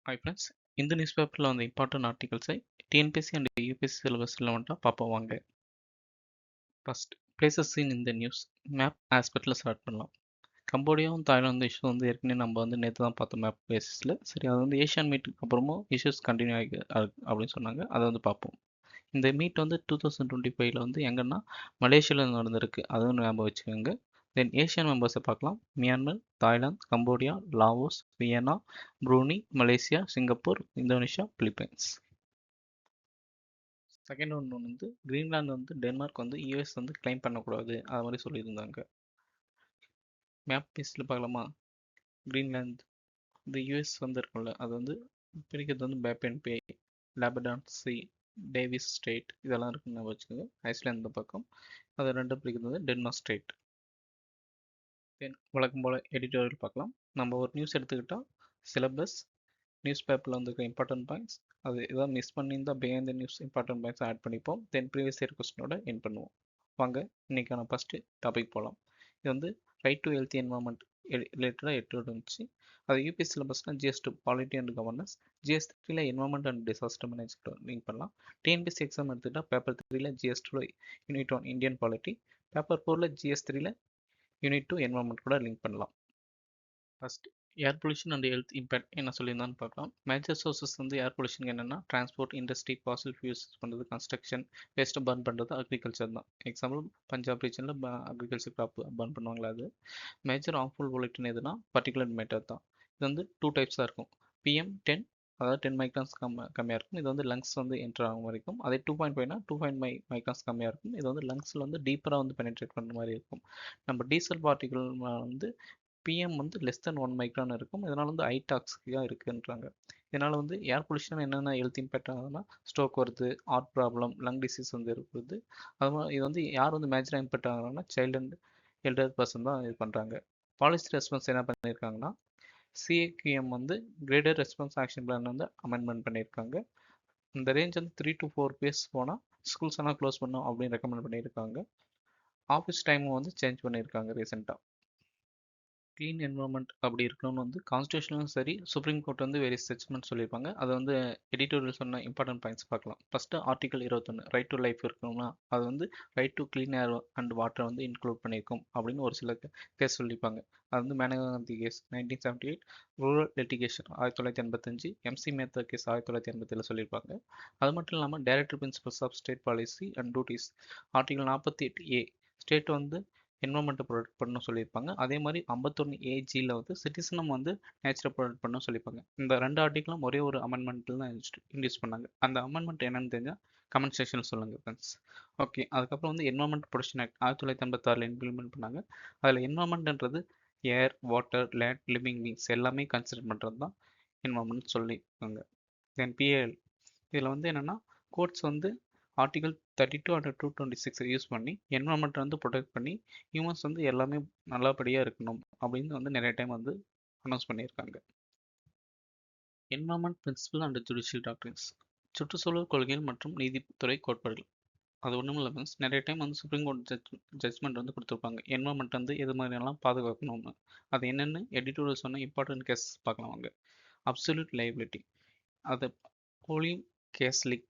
Hi friends. இந்த news பேப்பரில் வந்த இம்பார்ட்டன்ட் ஆர்டிகல்ஸை டிஎன்பிஎஸ்சி அண்ட் யூபிஎஸ்சி சிலபஸில் வந்துட்டு பார்ப்போம் வாங்க. ஃபர்ஸ்ட் பிளேசஸ் சீன் இந்த நியூஸ் மேப் ஆஸ்பெக்டில் ஸ்டார்ட் பண்ணலாம். கம்போடியாவும் தாய்லாந்து இஷ்யூ வந்து ஏற்கனவே நம்ம வந்து நேற்று தான் பார்த்தோம் மேப் பேசிஸில். சரி, அது வந்து ஏஷியன் மீட்டுக்கு அப்புறமும் இஷ்யூஸ் கண்டினியூ ஆகி அப்படின்னு சொன்னாங்க. அதை வந்து பார்ப்போம். இந்த மீட் வந்து 2025 வந்து எங்கன்னா மலேசியாவில் நடந்திருக்கு, அதுவும் ஞாபகம் வச்சுக்கோங்க. தென் ஏஷியன் மெம்பர்ஸை பார்க்கலாம். Myanmar, Thailand, Cambodia, Laos, Vienna, Brunei, Malaysia, Singapore, Indonesia, Philippines. Second ஒன்று வந்து கிரீன்லாந்து வந்து டென்மார்க் வந்து யூஎஸ் வந்து கிளைம் பண்ணக்கூடாது அது மாதிரி சொல்லியிருந்தாங்க. மேப் பீஸில் பார்க்கலாமா? கிரீன்லாந்து இந்த யூஎஸ் வந்து இருக்கும்ல, அது வந்து பிரிக்கிறது வந்து பேப்பன் பே, லேபடான் சி, டேவிஸ் ஸ்ட்ரெயிட் இதெல்லாம் இருக்குன்னு வச்சுக்கோங்க. ஐஸ்லாந்து இந்த பக்கம், அது ரெண்டும் பிரிக்கிறது வந்து டென்மார்க் ஸ்ட்ரெயிட். தென் வழக்கம் போல் எடிட்டோரியல் பார்க்கலாம். நம்ம ஒரு நியூஸ் எடுத்துக்கிட்டால் சிலபஸ், நியூஸ் பேப்பரில் வந்துருக்க இம்பார்ட்டன்ட் பாயிண்ட்ஸ், அது எதாவது மிஸ் பண்ணியிருந்தால் behind the news important points add பண்ணிப்போம். தென் ப்ரீவியஸ் இயர் கொஸ்டினோட என் பண்ணுவோம். வாங்க இன்னைக்கான ஃபஸ்ட்டு டாபிக் போகலாம். இது வந்து ரைட் டு ஹெல்த்தி என்வரான்மெண்ட் ரிலேட்டடாக எட்டு இருந்துச்சு. அது யூபிஎஸ் சிலபஸ்னால் GS2 polity and governance, GS3 environment and disaster management link பண்ணலாம். டிஎன்பிஎஸ்சி எக்ஸாம் எடுத்துக்கிட்டால் paper 3 GS2 unit 1 Indian polity, paper 4 GS3 unit 2 environment கூட லிங்க் பண்ணலாம். First air pollution and health impact என்ன சொல்லியிருந்தான்னு பார்க்கலாம். மேஜர் சோர்சஸ் வந்து air pollution என்னென்னா transport, industry, fossil fuels பண்ணுறது, கன்ஸ்ட்ரக்ஷன், வேஸ்ட்டை பர்ன் பண்ணுறது, அக்ரிகல்ச்சர் தான். எக்ஸாம்பிள் பஞ்சாப் ரீஜனில் அக்ரிகல்ச்சர் கிராப் பர்ன் பண்ணுவாங்களா அது. மேஜர் ஹார்ம்ஃபுல் பொல்யூட்டன் எதுனா பர்டிகுலர் மேட்டர் தான். இது வந்து 2 டைப்ஸாக இருக்கும். PM10, அதாவது 10 மைக்ரான்ஸ் கம்மியாக இருக்கும். இது வந்து லங்ஸ் வந்து என்ட்ரு ஆகும் வரைக்கும். அதே 2.5னா 2.5 மைக்ரான்ஸ் கம்மியாக இருக்கும். இது வந்து லங்ஸில் வந்து டீப்பராக வந்து பெனிட்ரேட் பண்ணுற மாதிரி இருக்கும். நம்ம டீசல் பார்ட்டிகல் வந்து பிஎம் வந்து லெஸ் தென் 1 மைக்ரான் இருக்கும். இதனால் வந்து ஹை டாக்ஸிக்காக இருக்குன்றாங்க. இதனால் வந்து ஏர் பொல்யூஷன் என்னென்ன ஹெல்த் இம்பேக்ட் ஆகுதுன்னா ஸ்ட்ரோக் வருது, ஹார்ட் ப்ராப்ளம், லங் டிசீஸ் வந்து இருக்குது. அது மாதிரி இது வந்து யார் வந்து மேஜராக இம்பேக்ட் ஆகுறாங்கன்னா சைல்டு அண்ட் எல்டர் பர்சன் தான் இது பண்ணுறாங்க. பாலிசி ரெஸ்பான்ஸ் என்ன பண்ணியிருக்காங்கன்னா CAQM வந்து கிரேடர் ரெஸ்பான்ஸ் ஆக்ஷன் பிளான் வந்து அமெண்ட்மெண்ட் பண்ணியிருக்காங்க. இந்த ரேஞ்ச் வந்து 3 to 4 பேஸ் போனால் ஸ்கூல்ஸ் எல்லாம் க்ளோஸ் பண்ணோம் அப்படின்னு ரெக்கமெண்ட் பண்ணியிருக்காங்க. ஆஃபீஸ் டைமும் வந்து சேஞ்ச் பண்ணியிருக்காங்க ரீசெண்டாக. க்ளீன் என்வரான்மெண்ட் அப்படி இருக்கணும்னு வந்து கான்ஸ்டியூஷனும் சரி, சுப்ரீம் கோர்ட் வந்து வேரியஸ் ஜட்ஜ்மெண்ட் சொல்லியிருப்பாங்க. அது வந்து எடிட்டோரியல் சொன்ன இம்பார்ட்டன்ட் பாயிண்ட்ஸ் பார்க்கலாம். First article 21 right to life இருக்கணும்னா அது வந்து right to clean air and water வந்து இன்க்ளூட் பண்ணியிருக்கோம் அப்படின்னு ஒரு சில கேஸ் சொல்லியிருப்பாங்க. அது வந்து Maneka Gandhi case 1978, rural litigation 1985, MC Mehta case 1987 சொல்லியிருப்பாங்க. அது மட்டும் இல்லாமல் directive principles of state policy and duties article 48A state வந்து என்வரான்மெண்ட்டை ப்ரொடெக்ட் பண்ணணும் சொல்லியிருப்பாங்க. அதே மாதிரி 51AGயில் வந்து சிட்டிசனும் வந்து நேச்சரை ப்ரொடெக்ட் பண்ணணும் சொல்லியிருப்பாங்க. இந்த 2 ஆர்டிகளும் ஒரே ஒரு அமெண்ட்மெண்ட்டில் தான் இன்ட்யூஸ் பண்ணாங்க. அந்த அமெண்ட்மெண்ட் என்னன்னு தெரிஞ்சால் கமெண்ட் செக்ஷனில் சொல்லுங்கள் ஃப்ரெண்ட்ஸ். ஓகே, அதுக்கப்புறம் வந்து என்வரான்மெண்ட் ப்ரொடெக்ஷன் ஆக்ட் 1986 இம்ப்ளிமெண்ட் பண்ணாங்க. அதில் என்வரான்மெண்ட்ன்றது ஏர், வாட்டர், லேண்ட், லிவிங் பீங்ஸ் எல்லாமே கன்சிடர் பண்ணுறது தான் என்வரான்மெண்ட் சொல்லியிருக்காங்க. தென் PAL இதில் வந்து என்னென்னா கோர்ட்ஸ் வந்து ஆர்டிகல் 32 அண்ட் 226 யூஸ் பண்ணி என்வரான்மெண்ட் வந்து ப்ரொடெக்ட் பண்ணி ஹியூமன்ஸ் வந்து எல்லாமே நல்லபடியாக இருக்கணும் அப்படின்னு வந்து நிறைய டைம் வந்து அனௌன்ஸ் பண்ணியிருக்காங்க. Environment principle and judicial doctrines, சுற்றுச்சூழல் கொள்கைகள் மற்றும் நீதித்துறை கோட்பாடுகள். அது ஒன்றும் இல்லை மீன்ஸ் நிறைய டைம் வந்து சுப்ரீம் கோர்ட் ஜட்ஜ்மெண்ட் வந்து கொடுத்துருப்பாங்க என்வரான்மெண்ட் வந்து எது மாதிரியெல்லாம் பாதுகாக்கணும்னு. அது என்னென்னு எடிட்டோரியல் சொன்ன இம்பார்ட்டன்ட் கேஸ் பார்க்கலாம் வாங்க. அப்சல்யூட் லைபிலிட்டி, அதை போலியும் கேஸ் லீக்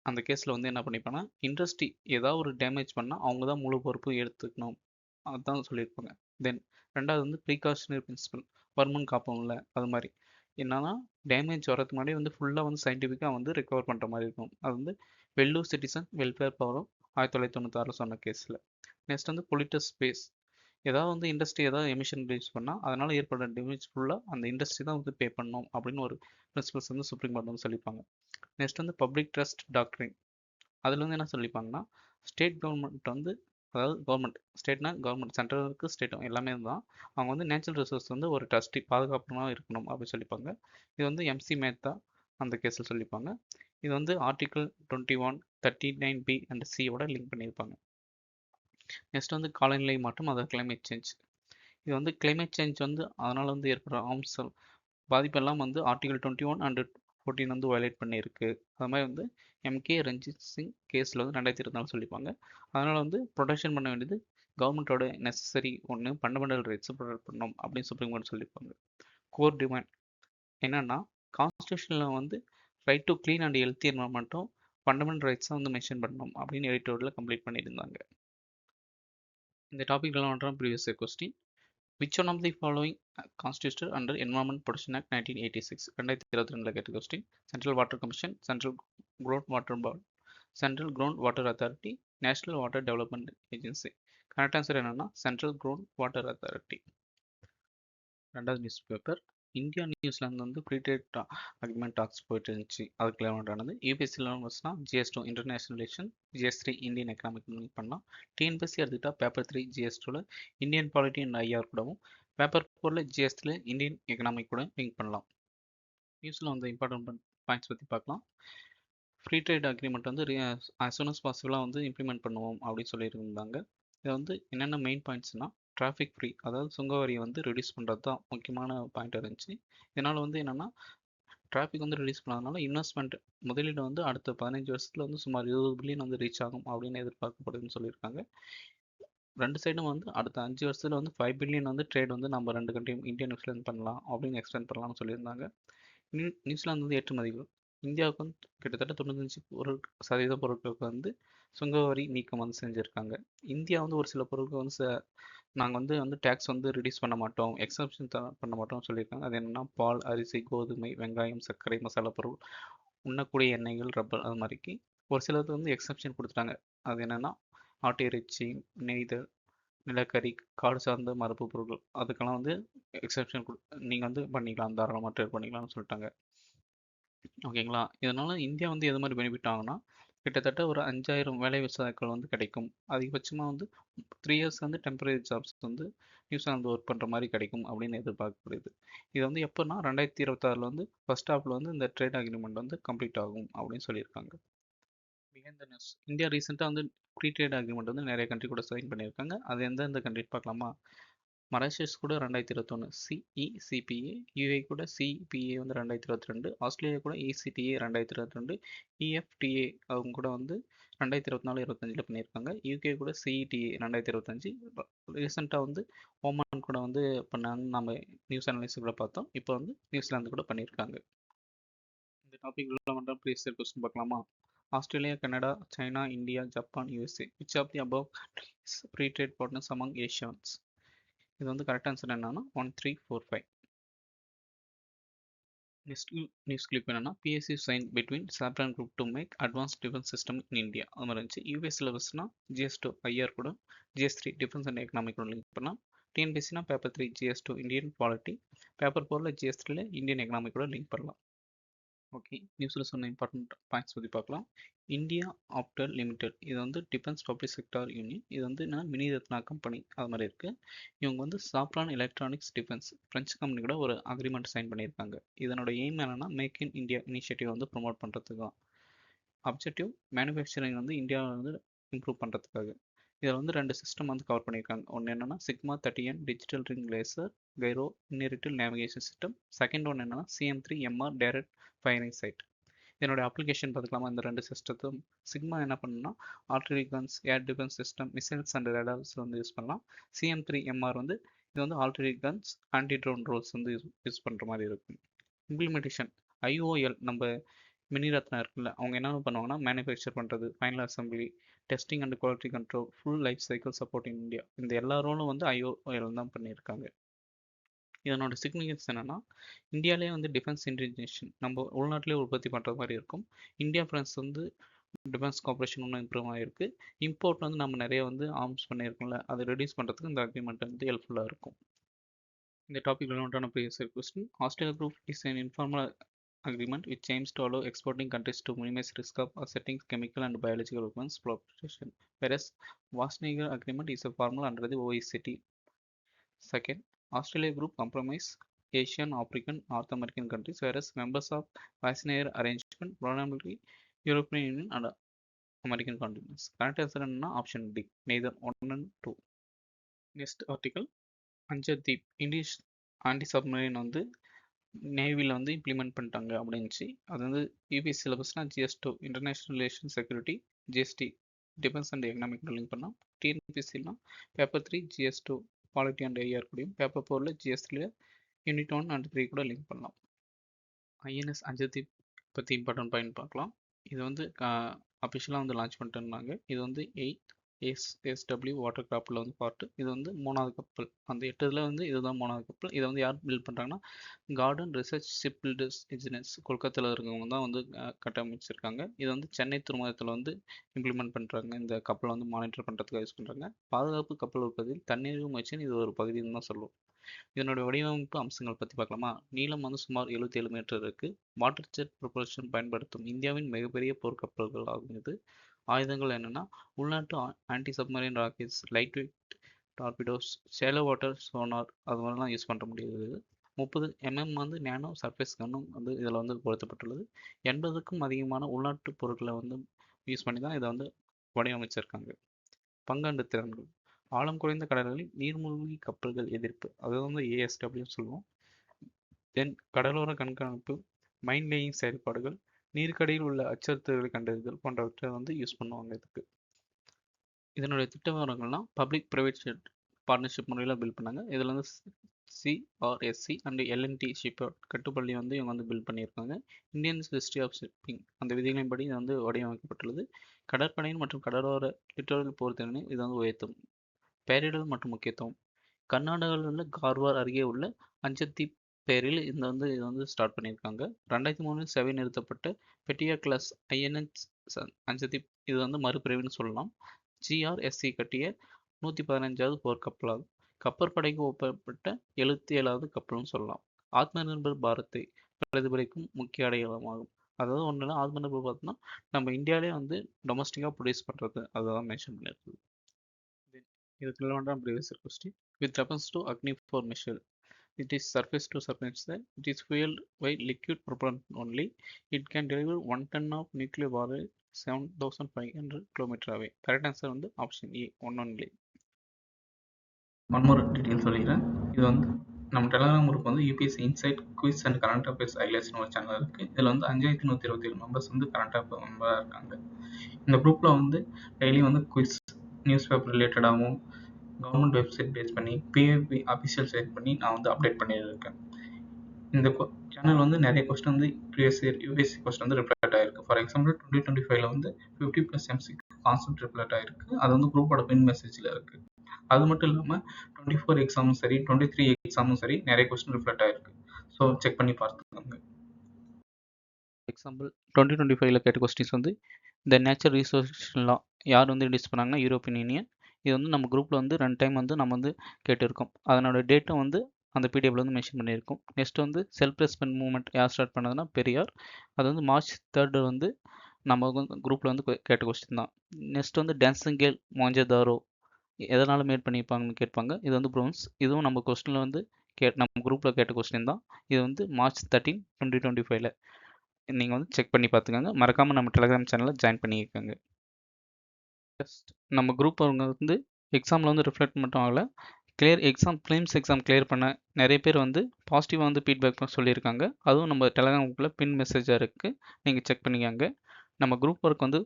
அந்த கேஸில் வந்து என்ன பண்ணிப்பாங்கன்னா இண்டஸ்ட்ரி ஏதாவது ஒரு டேமேஜ் பண்ணால் அவங்க தான் முழு பொறுப்பு எடுத்துக்கணும் அதுதான் சொல்லியிருப்பாங்க. தென் ரெண்டாவது வந்து ப்ரீகாஷனரி பிரின்சிபல், வருமுன் காப்போம்ல அது மாதிரி என்னன்னா டேமேஜ் வரதுக்கு முன்னாடி வந்து ஃபுல்லாக வந்து சயின்டிஃபிக்காக வந்து ரெக்கவர் பண்ணுற மாதிரி இருக்கும். அது வந்து வெல்லூர் சிட்டிசன் வெல்ஃபேர் பவரும் 1996 சொன்ன கேஸில். நெக்ஸ்ட் வந்து பொலிட்டஸ் ஸ்பேஸ், ஏதாவது வந்து இண்டஸ்ட்ரி ஏதாவது எமிஷன் ரிலீஸ் பண்ணால் அதனால் ஏற்படுற டேமேஜ் ஃபுல்லாக அந்த இண்டஸ்ட்ரி தான் வந்து பே பண்ணணும் அப்படின்னு ஒரு பிரின்சிபல்ஸ் வந்து சுப்ரீம் கோர்ட் வந்து சொல்லியிருப்பாங்க. நெக்ஸ்ட் வந்து பப்ளிக் ட்ரஸ்ட் டாக்டரின், அதில் வந்து என்ன சொல்லிப்பாங்கன்னா ஸ்டேட் கவர்மெண்ட் வந்து அதாவது கவர்மெண்ட் ஸ்டேட்னா கவர்மெண்ட் சென்ட்ரலுக்கு ஸ்டேட்டும் எல்லாமே தான் அவங்க வந்து நேச்சுரல் ரிசோர்ஸ் வந்து ஒரு ட்ரஸ்டி பாதுகாப்பாக இருக்கணும் அப்படின்னு சொல்லிப்பாங்க. இது வந்து MC மேத்தா அந்த கேஸில் சொல்லிப்பாங்க. இது வந்து ஆர்டிகல் 21, 39B அண்ட் Cயோட லிங்க் பண்ணியிருப்பாங்க. நெக்ஸ்ட் வந்து காலநிலை மாற்றம், அதாவது கிளைமேட் சேஞ்ச். இது வந்து கிளைமேட் சேஞ்ச் வந்து அதனால் வந்து ஏற்படுற ஆம்சல் பாதிப்பெல்லாம் வந்து ஆர்டிகல் 21 அண்ட் 14 வந்து வயலேட் பண்ணியிருக்கு. அது மாதிரி வந்து MK ரஞ்சித் சிங் கேஸில் வந்து 2024 சொல்லிப்பாங்க. அதனால் வந்து ப்ரொடெக்ஷன் பண்ண வேண்டியது கவர்மெண்ட்டோட நெசசரி ஒன்று, ஃபண்டமெண்டல் ரைட்ஸை ப்ரொடெக்ட் பண்ணணும் அப்படின்னு சுப்ரீம் கோர்ட் சொல்லியிருப்பாங்க. கோர் டிமாண்ட் என்னன்னா கான்ஸ்டியூஷனில் வந்து right to clean and healthy என்வரன்மெண்ட்டும் ஃபண்டமெண்டல் ரைட்ஸும் வந்து மென்ஷன் பண்ணணும் அப்படின்னு எடிட்டோரியில் கம்ப்ளீட் பண்ணியிருந்தாங்க. இந்த டாபிக்லாம் ஒன்றாம் previous question. Which one of the following constituted under environment protection act 1986 2022 கேட்ட question. Central water commission, central ground water board, central ground water authority, national water development agency. Correct answer என்னன்னா சென்ட்ரல் ground water அத்தாரிட்டி. ரெண்டாவது newspaper. India New Zealand வந்து free trade agreement talks போயிட்டு இருந்துச்சு. அதுக்கு relevant ஆனது. யூபிஎஸ்சியில் வச்சுன்னா GS2 international relation, GS3 Indian economic link பண்ணலாம். டிஎன்பிஎஸ்சி எடுத்துக்கிட்டா paper 3 GS2ல Indian polity and IR கூடவும், பேப்பர் 4ல GS3 இந்தியன் எக்கனாமிக் கூட லிங்க் பண்ணலாம். நியூஸில் வந்து இம்பார்ட்டன்ட் பாயிண்ட்ஸ் பற்றி பார்க்கலாம். ஃப்ரீ ட்ரேட் அக்ரிமெண்ட் வந்து as soon as பாசிபிளாக வந்து இம்ப்ளிமெண்ட் பண்ணுவோம் அப்படின்னு சொல்லியிருந்தாங்க. இது வந்து என்னென்ன மெயின் பாயிண்ட்ஸ்னால் டிராஃபிக் ஃப்ரீ, அதாவது சுங்க வரியை வந்து ரெடியூஸ் பண்ணுறது தான் முக்கியமான பாயிண்ட் இருந்துச்சு. இதனால் வந்து என்னென்னா டிராஃபிக் வந்து ரெடியூஸ் பண்ணாதனால இன்வெஸ்ட்மெண்ட் முதலீடு வந்து அடுத்த 15 வருஷத்தில் வந்து சுமார் 20 பில்லியன் வந்து ரீச் ஆகும் அப்படின்னு எதிர்பார்க்கப்படுதுன்னு சொல்லியிருக்காங்க. ரெண்டு சைடும் வந்து அடுத்த 5 வருஷத்தில் வந்து 5 பில்லியன் வந்து ட்ரேட் வந்து நம்ம ரெண்டு கண்ட்ரியும் இந்தியன் எக்ஸ்டெண்ட் பண்ணலாம் அப்படின்னு எக்ஸ்டெண்ட் பண்ணலாம்னு சொல்லியிருந்தாங்க. நியூசிலாந்து வந்து ஏற்றுமதிகள் இந்தியாவுக்கு வந்து கிட்டத்தட்ட 95% பொருட்களுக்கு வந்து சுங்கவரி நீக்கம் வந்து செஞ்சுருக்காங்க. இந்தியா வந்து ஒரு சில பொருட்கள் வந்து நாங்கள் வந்து டேக்ஸ் வந்து ரிடியூஸ் பண்ண மாட்டோம், எக்ஸப்ஷன் பண்ண மாட்டோம்னு சொல்லியிருக்காங்க. அது என்னென்னா பால், அரிசி, கோதுமை, வெங்காயம், சர்க்கரை, மசாலா பொருள், உண்ணக்கூடிய எண்ணெய்கள், ரப்பர், அது மாதிரிக்கு ஒரு சிலருக்கு வந்து எக்ஸப்ஷன் கொடுத்துட்டாங்க. அது என்னென்னா ஆட்டு இறைச்சி, நெய்தல், நிலக்கரி, காடு சார்ந்த மரபு பொருட்கள், அதுக்கெல்லாம் வந்து எக்ஸப்ஷன் நீங்கள் வந்து பண்ணிக்கலாம், தாராளமாக ட்ரேட் பண்ணிக்கலாம்னு சொல்லிட்டாங்க. ஓகேங்களா. இதனால் இந்தியா வந்து எது மாதிரி பெனிஃபிட் ஆகும்னா கிட்டத்தட்ட ஒரு 5000 வேலை வாய்ப்புகள் வந்து கிடைக்கும். அதிகபட்சமாக வந்து 3 இயர்ஸ் வந்து டெம்பரரி ஜாப்ஸ் வந்து நியூசிலாந்து ஒர்க் பண்ணுற மாதிரி கிடைக்கும் அப்படின்னு எதிர்பார்க்கப்படுது. இது வந்து எப்போனா 2026 வந்து ஃபர்ஸ்ட் ஹாஃபில் வந்து இந்த ட்ரேட் அக்ரிமெண்ட் வந்து கம்ப்ளீட் ஆகும் அப்படின்னு சொல்லியிருக்காங்க. Behind the news. இந்தியா ரீசெண்டாக வந்து ஃப்ரீ ட்ரேட் அக்ரிமெண்ட் வந்து நிறைய கண்ட்ரி கூட சைன் பண்ணியிருக்காங்க. அது எந்தெந்த கண்ட்ரி பார்க்கலாமா. மொரீஷியஸ் கூட 2021 CECPA, UAE கூட CPA வந்து 2022, ஆஸ்திரேலியா கூட ECTA 2022, EFTA அவங்க கூட வந்து 2024-25 பண்ணியிருக்காங்க. UK கூட CETA 2025. ரீசெண்டாக வந்து ஓமான் கூட வந்து பண்ணாங்கன்னு நம்ம நியூஸ் அனலிஸ்ட் கூட பார்த்தோம். இப்போ வந்து நியூசிலாந்து கூட பண்ணியிருக்காங்க. இந்த டாபிக் உள்ள மட்டும் ப்ரீவியஸ் இயர் கொஸ்டின் பார்க்கலாமா. Australia, Canada, China, India, Japan, USA. Which of the above free trade partners among Asians? இது வந்து கரெக்ட் ஆன்சர் என்னன்னா 1, 3, 4, 5. நெக்ஸ்ட் நியூஸ் கிளிப் என்னன்னா PSC sign between Safran group to make advance defence system in India. அது மாதிரி இருந்துச்சு. யூஎஸ் சிலபஸ்னா GS2 IR கூட, GS3 டிஃபென்ஸ் அண்ட் எக்கனாமிக் கூட லிங்க் பண்ணலாம். டிஎன்பிஎஸ்சினா paper 3 GS2 Indian polity, paper 4ல GS3ல இந்தியன் எக்கனாமிக் கூட லிங்க் பண்ணலாம். ஓகே, நியூஸில் சொன்ன இம்பார்ட்டன்ட் பாயிண்ட்ஸ் பற்றி பார்க்கலாம். இந்தியா ஆப்டர் லிமிடெட், இது வந்து டிஃபென்ஸ் பப்ளிக் செக்டார் யூனியன். இது வந்து என்ன மினி ரத்னா கம்பெனி அது மாதிரி இருக்குது. இவங்க வந்து சாப்ரான் எலக்ட்ரானிக்ஸ் டிஃபென்ஸ் ஃப்ரெஞ்சு கம்பெனி கூட ஒரு அக்ரிமெண்ட் சைன் பண்ணியிருக்காங்க. இதனோட எய்ம் என்னன்னா மேக் இன் இந்தியா இனிஷியேட்டிவ் வந்து ப்ரொமோட் பண்ணுறதுக்கு தான். அப்ஜெக்டிவ் மேனுஃபேக்சரிங் வந்து இந்தியாவில் வந்து இம்ப்ரூவ் பண்ணுறதுக்காக. இதில் வந்து 2 சிஸ்டம் வந்து கவர் பண்ணியிருக்காங்க. ஒன்று என்னென்னா Sigma 30N digital ring laser gyro inertial navigation system. Second ஒன்று என்னென்னா CM3MR டைரக்ட் ஃபயரிங் சைட். இதனுடைய அப்ளிகேஷன் பார்த்துக்கலாமா. இந்த 2 சிஸ்டத்தும் சிக்மா என்ன பண்ணுன்னா artillery guns, air defence system, missiles and radars வந்து யூஸ் பண்ணலாம். CM3MR வந்து இது வந்து artillery guns, anti drone roles வந்து யூஸ் பண்ணுற மாதிரி இருக்கும். இம்ப்ளிமெண்டேஷன் IOL நம்ம மினி ரத்னா இருக்குல்ல, அவங்க என்ன பண்ணுவாங்கன்னா மேனுஃபேக்சர் பண்ணுறது, final assembly, testing and quality control, full life cycle support in India, இந்த எல்லா ரோலும் வந்து IOL தான் பண்ணியிருக்காங்க. இதனோட சிக்னிஃபிகன்ஸ் என்னன்னா இந்தியாவிலே வந்து டிஃபென்ஸ் இன்டெலிஜென்ஸ் நம்ம உள்நாட்டிலே உற்பத்தி பண்ணுற மாதிரி இருக்கும். இந்தியா ஃப்ரான்ஸ் வந்து டிஃபென்ஸ் கார்பரேஷன் ஒன்று இம்ப்ரூவ் ஆகிருக்கு. இம்போர்ட் வந்து நம்ம நிறைய வந்து ஆர்ம்ஸ் பண்ணியிருக்கோம்ல, அதை ரெடியூஸ் பண்ணுறதுக்கு இந்த அக்ரிமெண்ட் வந்து ஹெல்ப்ஃபுல்லாக இருக்கும். இந்த டாபிக் ரிலவெண்டான previous year question. Australia group is an informal agreement which aims to allow exporting countries to minimize risk of asserting chemical and biological weapons proliferation, whereas Wassenaar Agreement is a formal under the OECD. Second, Australia Group compromise Asian, African, North American countries, whereas members of Wassenaar Arrangement predominantly European Union and American continents. Correct answer என்னன்னா option D, neither 1 and 2. Next article, Anjadip English anti submarine வந்து நேவியில் வந்து implement பண்ணிட்டாங்க அப்படின்னுச்சு. அது வந்து UPSC சிலபஸ்னால் GS2 international relation security, GST defence and economic link பண்ணலாம். டிஎன்பிஎஸ்சினா paper 3 GS2 polity and IR கூடயும், பேப்பர் 4ல GS3ல யூனிட் 1 அண்ட் 3 கூட லிங்க் பண்ணலாம். ஐஎன்எஸ் அஞ்சதீப் பற்றி இம்பார்ட்டன்ட் பாயிண்ட் பார்க்கலாம். இது வந்து அஃபிஷியலாக வந்து லான்ச் பண்ணிட்டுருந்தாங்க. இது வந்து 8 எஸ்எஸ்டபிள்யூ வாட்டர் கிராஃப்டில் வந்து பார்ட்டு. இது வந்து 3வது கப்பல். அந்த 8 இதில் வந்து இதுதான் 3வது கப்பல். இதை வந்து யார் பில்ட் பண்ணுறாங்கன்னா garden research ship builders engineers கொல்கத்தாவில் இருக்கவங்க தான் வந்து கட்டமைச்சிருக்காங்க. இது வந்து சென்னை துறைமுகத்தில் வந்து இம்ப்ளிமெண்ட் பண்ணுறாங்க. இந்த கப்பலை வந்து மானிட்டர் பண்ணுறதுக்காக யூஸ் பண்ணுறாங்க. பாதுகாப்பு கப்பல் உற்பத்தியில் தண்ணீர் முயற்சின்னு இது ஒரு பகுதின்னு தான் சொல்லுவோம். இதனுடைய வடிவமைப்பு அம்சங்கள் பற்றி பார்க்கலாமா. நீளம் வந்து சுமார் 77 மீட்டர் இருக்குது. வாட்டர் ஜெட் ப்ரொபல்ஷன் பயன்படுத்தும் இந்தியாவின் மிகப்பெரிய போர்க்கப்பல்கள் ஆகும். இது ஆயுதங்கள் என்னென்னா உள்நாட்டு anti submarine rockets, light weight torpedoes, shallow water sonar அது மாதிரிலாம் யூஸ் பண்ண முடியுது. 30 mm வந்து நேனோ சர்ஃபேஸ் கன்னும் வந்து இதில் வந்து பொருத்தப்பட்டுள்ளது. 80க்கும் அதிகமான உள்நாட்டு பொருட்களை வந்து யூஸ் பண்ணி தான் இதை வந்து வடிவமைச்சிருக்காங்க. பங்காண்டு திறன்கள் ஆழம் குறைந்த கடல்களில் நீர்மூழ்கி கப்பல்கள் எதிர்ப்பு, அதை வந்து ஏஎஸ்டபிள்யூன்னு சொல்லுவோம். தென் கடலோர கண்காணிப்பு, மைன் லேயிங் செயல்பாடுகள், நீருக்கடியில் உள்ள அச்சுறுத்தல்களை கண்டறிதல் போன்றவற்றை வந்து யூஸ் பண்ணுவாங்க. இதனுடைய திட்ட விவரங்கள்லாம் பப்ளிக் ப்ரைவேட் பார்ட்னர்ஷிப் முறையில் பில்ட் பண்ணாங்க. இதில் வந்து சிஆர்எஸ்சி அண்ட் எல்என்டி ஷிப் கட்டுப்பள்ளி வந்து இவங்க வந்து பில்ட் பண்ணியிருக்காங்க. இந்தியன் ஹிஸ்ட்ரி ஆஃப் ஷிப்பிங் அந்த விதிகளின்படி இது வந்து வடிவமைக்கப்பட்டுள்ளது. கடற்படையின் மற்றும் கடலோர லிட்டரல் போர் திறனை இது வந்து உயர்த்தும். பெயரிடல் மற்றும் முக்கியத்துவம் கர்நாடகாவில் உள்ள கார்வார் அருகே உள்ள அஞ்சதீப் பெயரில் இது வந்து ஸ்டார்ட் பண்ணியிருக்காங்க. 2003 சேவை நிறுத்தப்பட்ட பெட்டியா கிளாஸ் ஐஎன்எஸ் அஞ்சதீப் இது வந்து மறுபிரிவுன்னு சொல்லலாம். ஜிஆர்எஸ்சி கட்டிய 115வது போர் கப்பலாகும். கப்பற்படைக்கு ஒப்பப்பட்ட 77வது கப்பல்னு சொல்லலாம். ஆத்ம நிர்பர் பாரத்தை பிரதிபலிக்கும் முக்கிய அடையாளமாகும். அதாவது ஒன்றுல ஆத்ம நிர்பர் பாரத்னா நம்ம இந்தியாவிலே வந்து டொமஸ்டிக்காக ப்ரொடியூஸ் பண்ணுறது அதுதான் மென்ஷன் பண்ணியிருக்குது. இதுக்கு ரிலவெண்டான previous question. With reference to Agni 4 missile, it is surface to surface missile. It is fueled by liquid propellant only. It can deliver 1 ton of nuclear warhead 7,500 km away. Correct answer வந்து option A 1 only. One more detail சொல்லிக்கிறேன். இது வந்து நம்ம Telegram group வந்து UPSC insight quiz and current affairs ஹைலைட்ஸ்னு ஒரு channel இருக்குது. இதில் வந்து 5127 மெம்பர்ஸ் வந்து கரண்ட் அஃபேர் மெம்பராக இருக்காங்க. இந்த குரூப்பில் வந்து டெய்லி வந்து குவிஸ், நியூஸ் பேப்பர் ரிலேட்டடாகவும் கவர்மெண்ட் வெப்சைட் பேஸ் பண்ணி பிஏபி அஃபிஷியல் சைட் பண்ணி நான் வந்து அப்டேட் பண்ணியிருக்கேன். இந்த சேனல் வந்து நிறைய கொஸ்டின் வந்து ப்ரீவியஸ் இயர் யூபிஎஸ்சி கொஸ்டின் வந்து ரிஃப்ளெக்ட் ஆகிருக்கு. ஃபார் எக்ஸாம்பிள் 2025 வந்து 50+ எம்சிக்கு கான்செப்ட் ரிஃப்ளெக்ட் ஆகிருக்கு. அது வந்து குரூப்போட பின் மெசேஜில் இருக்குது. அது மட்டும் இல்லாமல் 24 எக்ஸாமும் சரி 23 எக்ஸாமும் சரி நிறைய கொஸ்டின் ரிஃப்ளெக்ட் ஆகிருக்கு. ஸோ செக் பண்ணி பார்த்துக்கோங்க. எக்ஸாம்பிள் 2025 கேட்ட கொஸ்டின்ஸ் வந்து த நேச்சர் ரிசோர்ஸ் லா யார் வந்து இன்ட்ரடியூஸ் பண்ணாங்கன்னா யூரோப்பியன் யூனியன். இது வந்து நம்ம குரூப்பில் வந்து 2 டைம் வந்து நம்ம வந்து கேட்டிருக்கோம். அதனோட டேட்டும் வந்து அந்த பிடிஎஃப்ல வந்து மென்ஷன் பண்ணியிருக்கோம். நெக்ஸ்ட் வந்து செல்ஃப் ரெஸ்பெக்ட் மூவ்மெண்ட் யார் ஸ்டார்ட் பண்ணதுன்னா பெரியார். அது வந்து மார்ச் 3 வந்து நம்ம குரூப்பில் வந்து கேட்ட கொஸ்டின் தான். நெக்ஸ்ட் வந்து டான்சிங் கேர்ள் மொஹஞ்சதாரோ எதனால் மேட் பண்ணியிருப்பாங்கன்னு கேட்பாங்க. இது வந்து ப்ரோன்ஸ். இதுவும் நம்ம கொஸ்டினில் வந்து நம்ம குரூப்பில் கேட்ட கொஸ்டின் தான். இது வந்து மார்ச் 13, 2025 நீங்கள் வந்து செக் பண்ணி பார்த்துக்கோங்க. மறக்காமல் நம்ம டெலகிராம் சேனலில் ஜாயின் பண்ணியிருக்காங்க. ஜஸ்ட் நம்ம குரூப் அவங்க வந்து எக்ஸாமில் வந்து ரிஃப்ளெக்ட் மட்டும் ஆகலை, clear exam films exam clear பண்ண நிறைய பேர் வந்து பாசிட்டிவாக வந்து ஃபீட்பேக் சொல்லியிருக்காங்க. அதுவும் நம்ம டெலகிராம் குரூப்பில் பின் மெசேஜாக இருக்குது, நீங்கள் செக் பண்ணிக்காங்க. நம்ம குரூப் ஒர்க் வந்து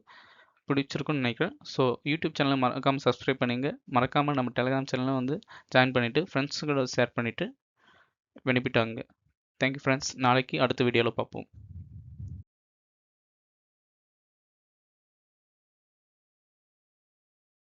பிடிச்சிருக்குன்னு நினைக்கிறேன். ஸோ யூடியூப் சேனலை மறக்காமல் சப்ஸ்கிரைப் பண்ணிங்க. மறக்காமல் நம்ம டெலகிராம் சேனலை வந்து ஜாயின் பண்ணிவிட்டு ஃப்ரெண்ட்ஸுங்களோட ஷேர் பண்ணிவிட்டு பெனிஃபிட் ஆகுங்க. Thank you friends. நாளைக்கு அடுத்த வீடியோவில் பார்ப்போம்.